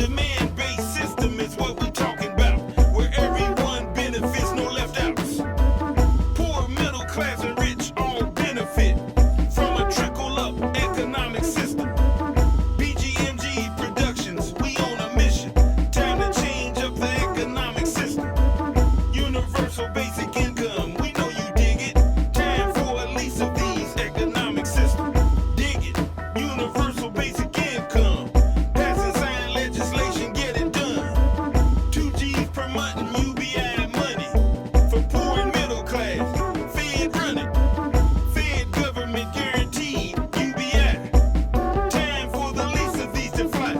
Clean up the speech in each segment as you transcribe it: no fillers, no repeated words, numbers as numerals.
demand-based system is what we're talking about, where everyone benefits, no left outs. Poor, middle class, and rich all benefit from a trickle-up economic system. BGMG Productions, we on a mission. Time to change up the economic system. Universal basic income, we know you dig it. Time for a lease of these economic systems. Dig it. Universal basic income. Pass and sign legislation, get it done. 2 G's per month and UBI money for poor and middle class. Fed run it. Fed government guaranteed UBI. Time for the lease of these to fly.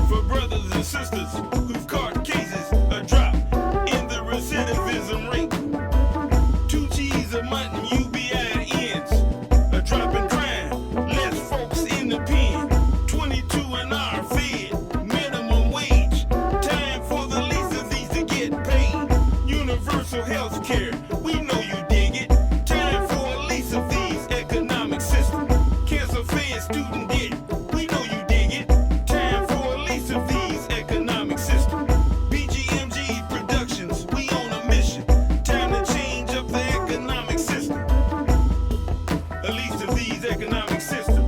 For brothers and sisters who've caught cases, a drop in the recidivism rate. 2 G's a month and UBI ends. A drop in crime, less folks in the pen. 22 an hour fed, minimum wage. Time for the least of these to get paid. Universal health care, we know you dig it. Time for a lease of these economic system. Cancer fed student debt, we know you dig it. Time for a lease of these economic system. BGMG Productions, we on a mission. Time to change up the economic system. A lease of these economic system.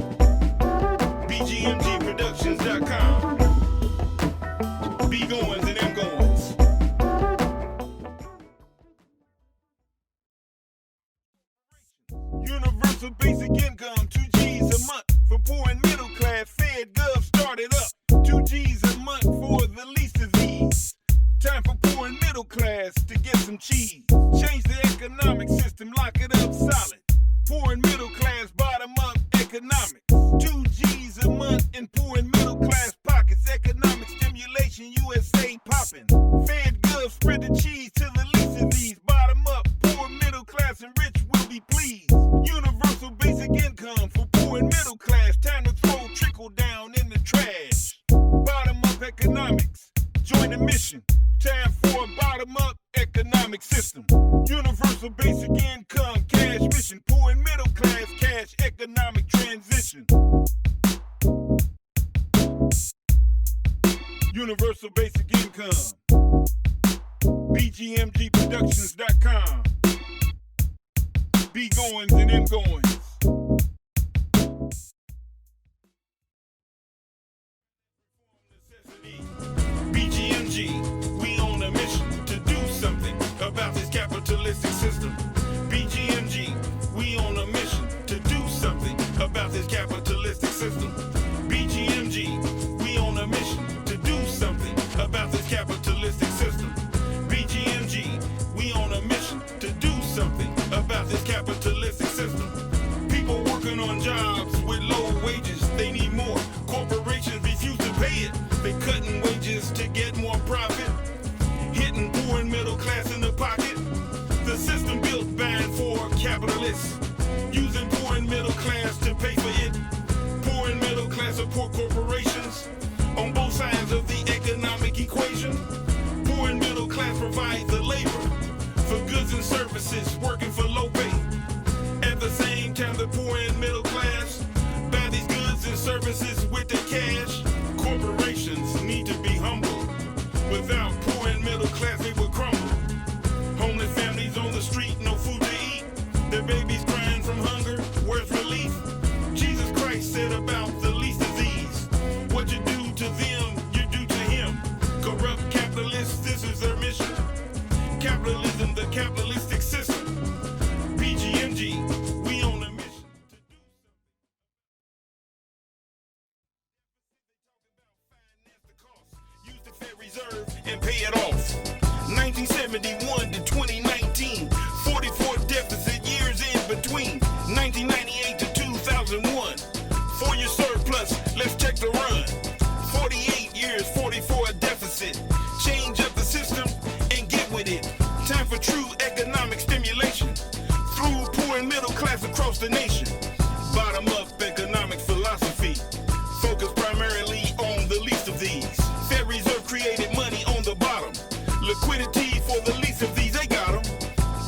BGMGProductions.com. B Goines and M Goines. Universal basic income, 2 G's a month for poor and middle class. Fed Gov started up. 2 G's a month for the least of these. Time for poor and middle class to get some cheese. Change the economic system, lock it up solid. Poor and middle class, bottom up economics. 2 G's a month in poor and middle class pockets. Economic stimulation, USA popping. Fed Gov spread the cheese to the least of these. Bottom up, poor, middle class, and rich will be pleased. Universal basic income for poor and middle class. Time to throw trickle down in the trash. Bottom up economics, join the mission. Time for a bottom up economic system. Universal basic income, cash mission. Poor and middle class, cash economic transition. Universal basic income. BGMGProductions.com. B Goines and M Goines. BGMG, we on a mission to do something about this capitalistic system. BGMG, we on a mission to do something about this capitalistic system. BGMG, we on a mission to do something about this capitalistic system. BGMG, we on a mission to do something about this capitalistic system. People working on jobs with low wages, they need more. Corporations refuse to pay it. They cutting wages to get more profit, hitting poor and middle class in the pocket. The system built by and for capitalists, using poor and middle class to pay for it. Poor and middle class support corporations on both sides of the economic equation. Poor and middle class provide the labor for goods and services, working for low pay. At the same time, the poor and middle class buy these goods and services with the cash. Corporations need to be humble. Without poor and middle class, they would crumble. Homeless families on the street, no food to eat. Their babies crying from hunger, where's relief? Jesus Christ said about the least of these, what you do to them, you do to him. Corrupt capitalists, this is their mission. Capitalism, the capitalistic system. BGMG, we on a mission to do something. Use the Fed Reserve and pay it off. 1971 to 2019, 44 deficit years in between. 1998 to 2001, 4-year surplus, let's check the run. 48 years, 44 deficit. Change up the system and get with it. Time for true economic stimulation through poor and middle class across the nation. Bottom up economic philosophy, focus primarily on the least of these. Fed Reserve created money on the bottom. Liquidity for the least of these, they got them.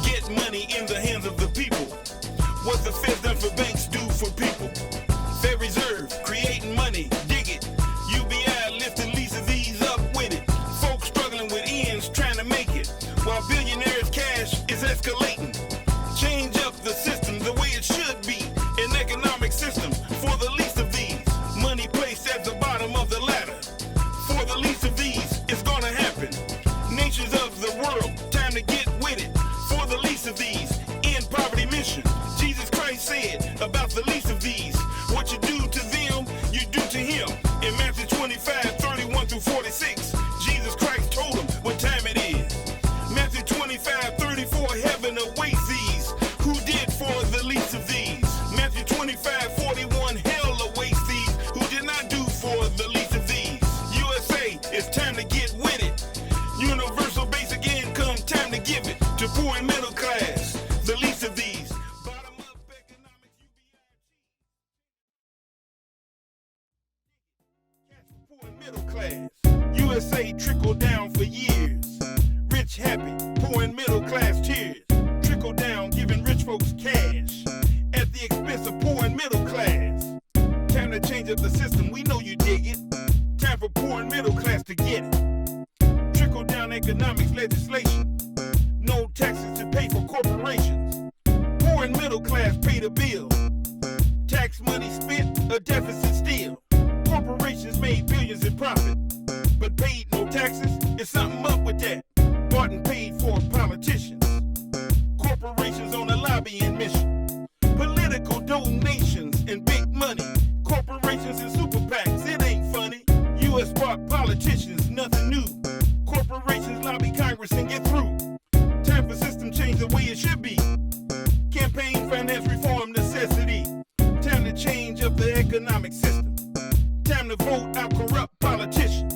Get money in the hands of the people. What the Fed's done for banks do for people. Fed Reserve creating money, dig it. UBI lifting least of these In Matthew 25, 31 through 46, Jesus Christ told them what time it is. Matthew 25, 34, heaven awaits these who did for the least of these. Matthew 25, 41, hell awaits these who did not do for the least of these. USA, it's time to get with it. Universal basic income, time to give it to poor and middle class, the least of these. Bottom up economics, catch for poor and middle class. USA trickle down for years. Rich happy, poor and middle class tears. Trickle down, giving rich folks cash at the expense of poor and middle class. Time to change up the system, we know you dig it. Time for poor and middle class to get it. Trickle down economics legislation. No taxes to pay for corporations. Poor and middle class pay the bill. Tax money spent, a deficit still. Corporations made billions in profit, but paid no taxes. It's something up with that. Bought and paid for politicians. Corporations on a lobbying mission. Political donations and big money. Corporations and super PACs, it ain't funny. U.S. bought politicians, nothing new. Corporations lobby Congress and get through. Time for system change the way it should be. Campaign finance reform necessity. Time to change up the economic system. Time to vote out corrupt politicians.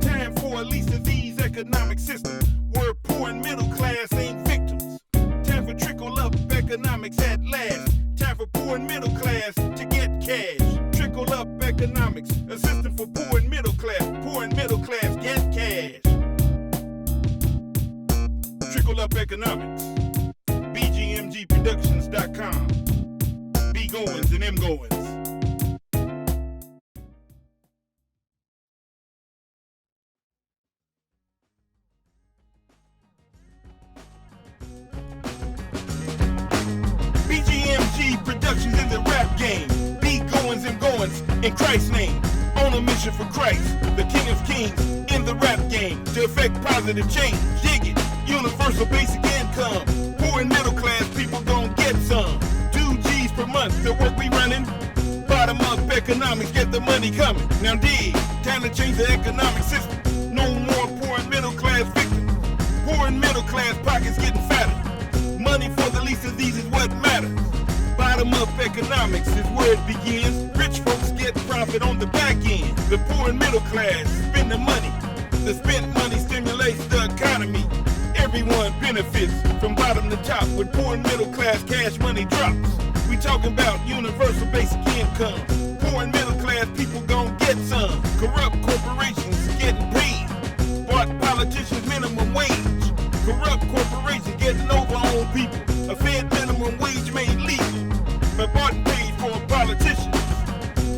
Time for at least of these economic systems where poor and middle class ain't victims. Time for trickle-up economics at last. Time for poor and middle class to get cash. Trickle-up economics, a system for poor and middle class. Poor and middle class get cash. Trickle-up economics. BGMGProductions.com. B Goines and M Goines. BGMG Productions in the rap game. B Goines and Goines in Christ's name. On a mission for Christ, the King of Kings, in the rap game to effect positive change. Dig it, universal basic income. Poor and middle class people gon' get some. 2 G's per month, the work we running. Bottom up economics, get the money coming. Now dig, time to change the economic system. No more poor and middle class victims. Poor and middle class pockets getting fatter. Money for the least of these is what matters. Bottom up economics is where it begins. Rich folks get profit on the back end. The poor and middle class spend the money. The spent money stimulates the economy. Everyone benefits from bottom to top when poor and middle class cash money drops. We talking about universal basic income. Poor and middle class people gon' get some. Corrupt corporations getting paid. Bought politicians minimum wage. Corrupt corporations getting over on people. A Fed minimum wage made legal. But bought and paid for politicians.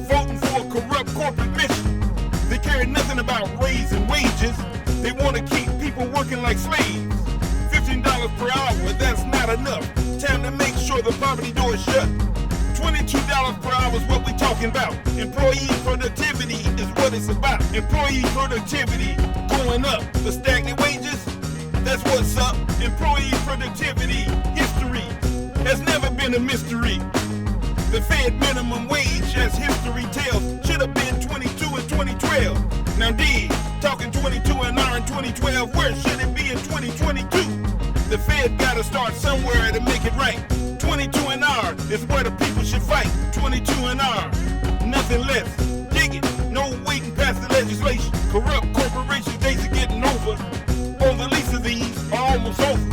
Voting for a corrupt corporate mission. They care nothing about raising wages. They want to keep people working like slaves. $15 per hour, that's not enough. Time to make sure the poverty door is shut. $22 per hour is what we talking about. Employee productivity is what it's about. Employee productivity going up. The stagnant wages, that's what's up. Employee productivity history has never been a mystery. The Fed minimum wage, as history tells, should have been 22 in 2012. Now dig, talking 22 an hour in 2012, where should it be in 2022? The Fed gotta start somewhere to make it right. 22 an hour is where the people should fight. 22 an hour, nothing less. Dig it, no waiting past the legislation. Corrupt corporations days are getting over. On the least of these are almost over.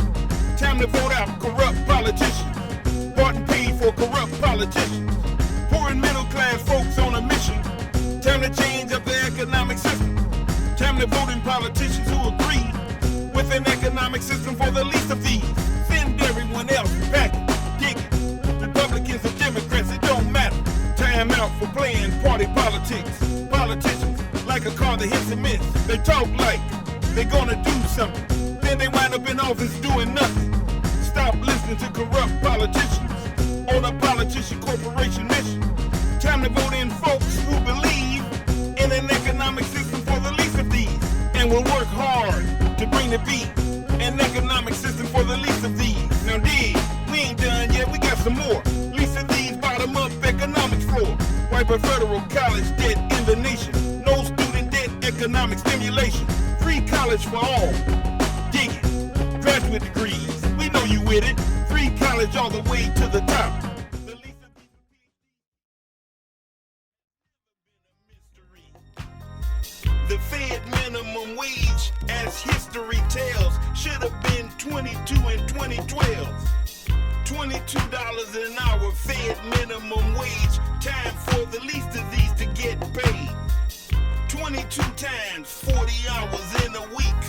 Time to vote out corrupt politicians. Bought and paid for corrupt politicians. Poor and middle class folks on a mission. Time to change up the economic system. Time to vote in politicians who agree with an economic system for the least of these. Send everyone else back. Dig it. Republicans and Democrats, it don't matter. Time out for playing party politics. Politicians, like a car that hits a miss. They talk like they're gonna do something. Then they wind up in office doing nothing. Stop listening to corrupt politicians on a politician corporation mission. Time to vote in folks who believe in an economic system for the least of these and will work hard to bring the beat. An economic system for the least of these. Now dig, we ain't done yet, we got some more. Least of these bottom up economics floor. Wipe for federal college debt in the nation. No student debt, economic stimulation. Free college for all. Dig it. Graduate degrees. We know you with it. Free college all the way to the top. The Fed minimum wage, as history tells, should have been 22 in 2012. $22 an hour Fed minimum wage. Time for the least of these to get paid. 22 times 40 hours in a week.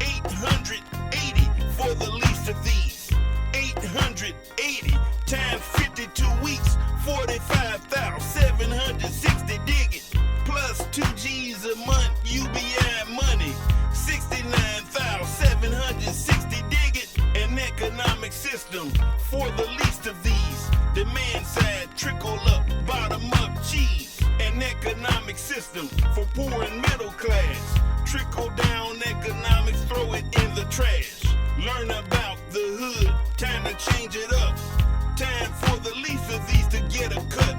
880 for the least of these. 880 times 52 weeks. 45,760. Dig it. Plus 2 G's a month, UBI money, 69,760, dig it. An economic system for the least of these. Demand side, trickle up, bottom up, cheese. An economic system for poor and middle class. Trickle down economics, throw it in the trash. Learn about the hood, time to change it up. Time for the least of these to get a cut.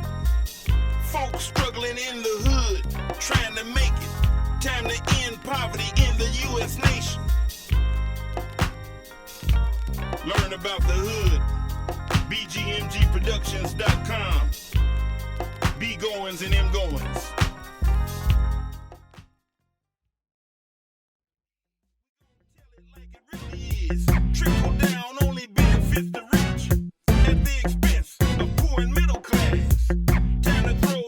Folks struggling in the hood, trying to make it. Time to end poverty in the U.S. nation. Learn about the hood. BGMGProductions.com. B Goines and M Goines. Like it really is. Trickle down only benefits the rich at the expense of poor and middle class.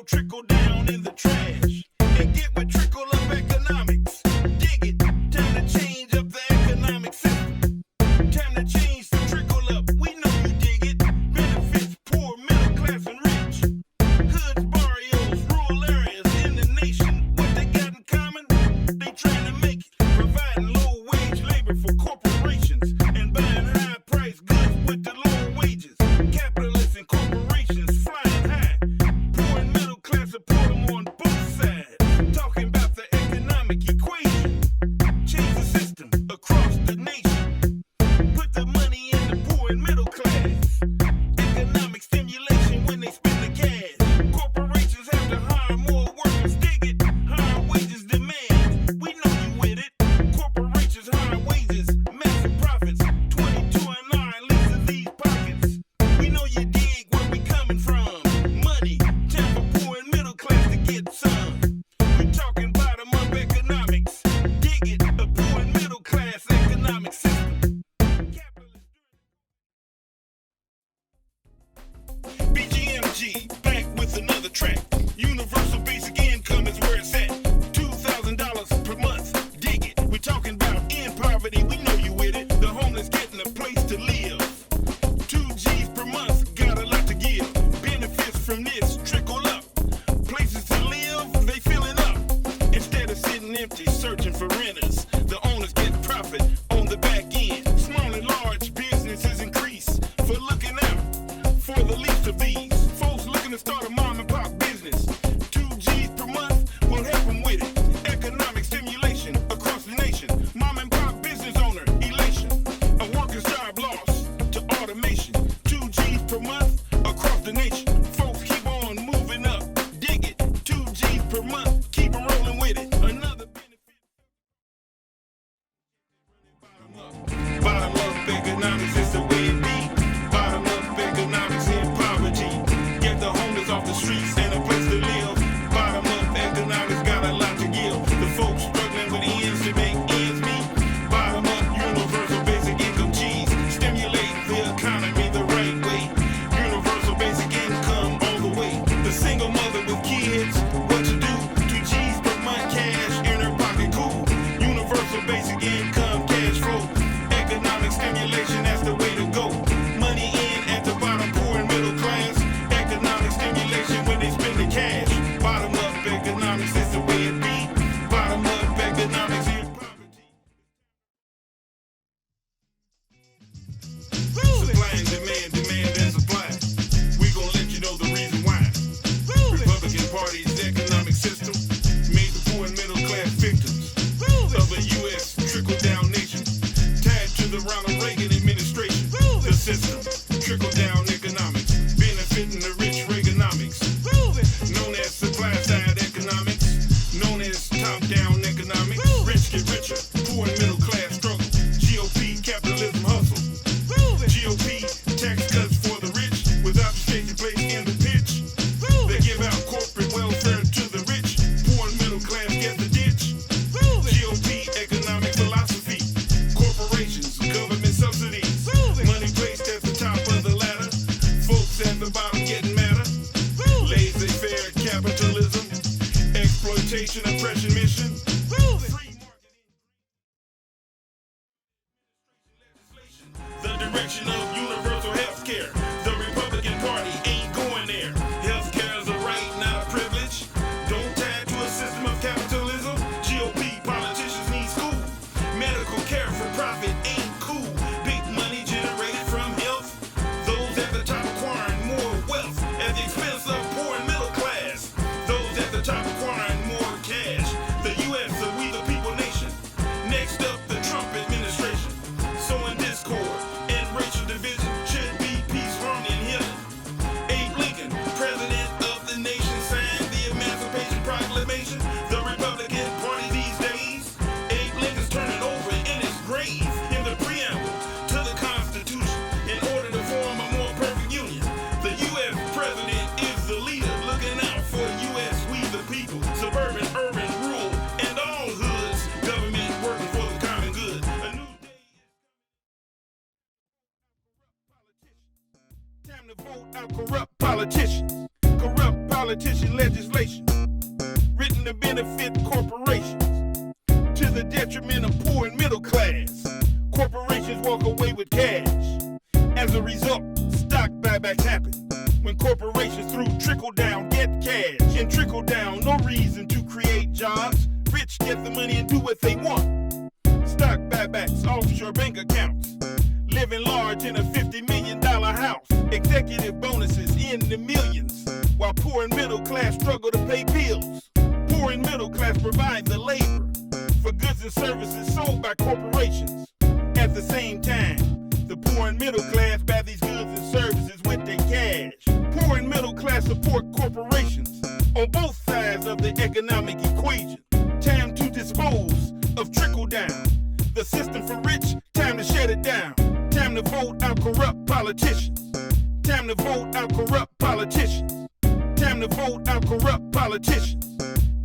Trickle down in the trash and get with trickle-up economics. Dig it. Time to change up the economic system. Time to change the trickle-up. We know you dig it. Benefits poor, middle class, and rich. Hoods, barrios, rural areas in the nation. What they got in common? They trying to make it. Providing low-wage labor for corporations and buying high-priced goods with the low wages. Capitalists and corporations flying high. Support them on both sides. Talking about the economic equation. Change the system across the nation. Put the money in the poor and middle class. Economic stimulation when they spend the cash. Corporations have to hire more workers. Dig it. Higher wages demand. We know you with it. Corporations higher wages. Massive profits. 22 and 9 leaves in these pockets. We know you dig where we coming from. Money. Time for poor and middle class to get some. We talking bottom up economics. Dig it, a poor and middle class economic system. BGMG, back with another track. Universal basic income is where it's at. $2,000 per month. Dig it. We talking about end poverty. We know you with it. The homeless getting a place to live. 2 G's per month. Got a lot to give. Benefits from this. Trickle up. Places to live, they filling up. Instead of sitting empty, searching for renters, the owners get profit on the back end. Small and large businesses increase for looking out for the least of these. Folks looking to start a mom and pop business. 2 G's per month will help them with it. Economic stimulation across the nation. Mom and pop business owner, elation. A worker's job lost to automation. 2 G's per month across the nation. Folks keep on moving up. Dig it. 2 G's per month. Keep it rolling with it. Another benefit. Bottom up economics is the way it be. Bottom up economics in poverty. Get the homeless off the streets and a place to live. Bottom up economics got a lot to give. The folks struggling with ends to make ends meet. Bottom up universal basic income cheese. Stimulate the economy the right way. Universal basic income all the way. The single mother with kids, what to do? 2 G's per month cash in her pocket, cool. Universal basic income, cash flow. Economic stimulation, that's the way to go. Money in at the bottom, poor and middle class. Economic stimulation when they spend the cash. Bottom up economics is the way it be. Bottom up economics in poverty. Supply and demand, demand and supply. We gon' let you know the reason why. Republican Party's economic system made the poor and middle class victims of a U.S. trickle-down nation. Tied to the Ronald Reagan administration. The system, trickle-down economics, benefiting the rich Reaganomics. Known as Reputation, oppression, mission. The direction of universal health care. The Republican Party ain't going there. Health care is a right, not a privilege. Don't tie to a system of capitalism. GOP politicians need school. Medical care for profit ain't cool. Big money generated from health. Those at the top acquiring more wealth at the expense of poor and middle class. Those at the top acquiring more cash. The U.S., a we the people nation. Next up, the Trump administration. Sowing discord and racial division. Should be peace, harmony, and healing. Abe Lincoln, president of the nation, signed the Emancipation Proclamation. The Republican Party these days. Abe Lincoln's turning over in his grave in the preamble to the Constitution in order to form a more perfect union. The U.S. president is the leader, looking out for U.S. we the people. Suburban, urban, rural, and all hoods. Government working for the common good. A new day is time to vote out corrupt politicians. Corrupt politician legislation written to benefit corporations to the detriment of poor and middle class. Corporations walk away with cash. As a result, stock buybacks happen when corporations through trickle-down get cash. In trickle-down, no reason to create jobs. Rich get the money and do what they want. Stock buybacks, offshore bank accounts. Living large in a $50 million house. Executive bonuses in the millions. While poor and middle class struggle to pay bills. Poor and middle class provide the labor for goods and services sold by corporations. At the same time, the poor and middle class buy these goods and services with their cash. Poor and middle class support corporations on both sides of the economic equation. Time to dispose of trickle-down. The system for rich, time to shut it down. Time to vote out corrupt politicians. Time to vote out corrupt politicians. Time to vote out corrupt politicians.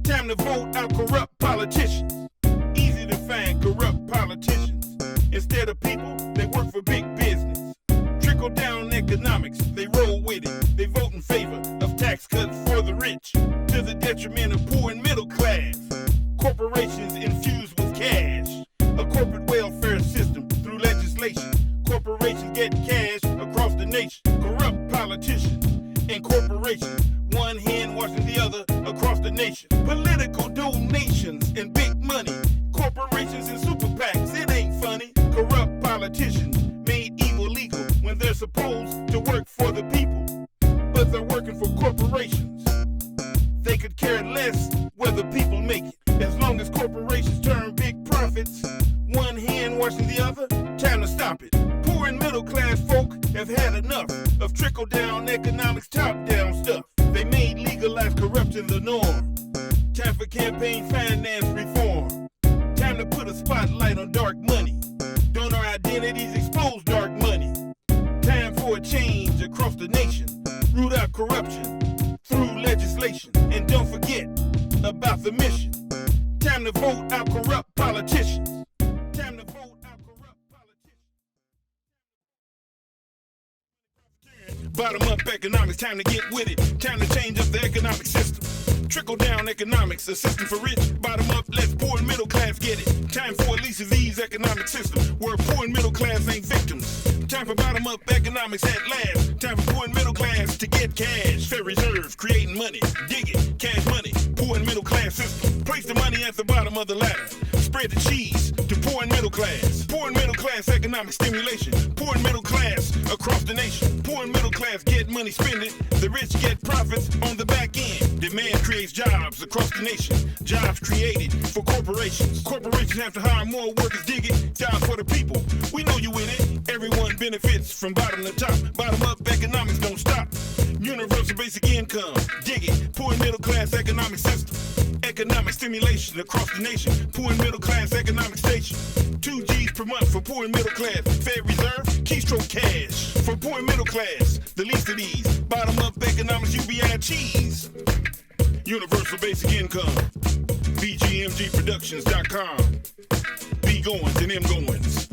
Time to vote out corrupt politicians. Easy to find corrupt politicians. Instead of people, they work for big business. Trickle-down economics, they roll with it. They vote in favor of tax cuts for the rich to the detriment of poor and middle class. Corporations infused with cash. A corporate welfare system through legislation. Corporations get cash across the nation. Corrupt politicians and corporations. One hand washing the other across the nation. Political donations and big money. Corporations and super PACs, it ain't funny. Corrupt politicians made evil legal when they're supposed to work for the people. But they're working for corporations. They could care less whether people make it. As long as corporations turn big profits. One hand washing the other, time to stop it. Poor and middle class folk have had enough of trickle-down economics, top-down stuff. They made legalized corruption the norm. Time for campaign finance reform. Time to put a spotlight on dark money. Donor identities expose dark money. Time for a change across the nation. Root out corruption through legislation. And don't forget about the mission. Time to vote out corrupt politicians. Time to vote out corrupt politicians. Bottom-up economics, time to get with it. Time to change up the economic system. Trickle-down economics, a system for rich. Bottom-up, let poor and middle class get it. Time for at least of these economic systems where poor and middle class ain't victims. Time for bottom-up economics at last. Time for poor and middle class to get cash. Fair reserve, creating money. Dig it, cash money. Poor and middle class system. Place the money at the bottom of the ladder. Spread the cheese to poor and middle class. Poor and middle class economic stimulation. Poor and middle class across the nation. Poor and middle class get money, spend it. The rich get profits on the back end. Demand creates jobs across the nation. Jobs created for corporations. Corporations have to hire more workers, dig it. Jobs for the people. We know you with it. Everyone benefits from bottom to top. Bottom up economics don't stop. Universal basic income. Dig it. Poor and middle class economic system. Economic stimulation across the nation. Poor and middle class economic station. 2 G's per month for poor and middle class. Fed reserve, keystroke cash. For poor and middle class, the least of these. Bottom up economics, UBI cheese. Universal basic income. BGMGproductions.com. B Goines and M Goines.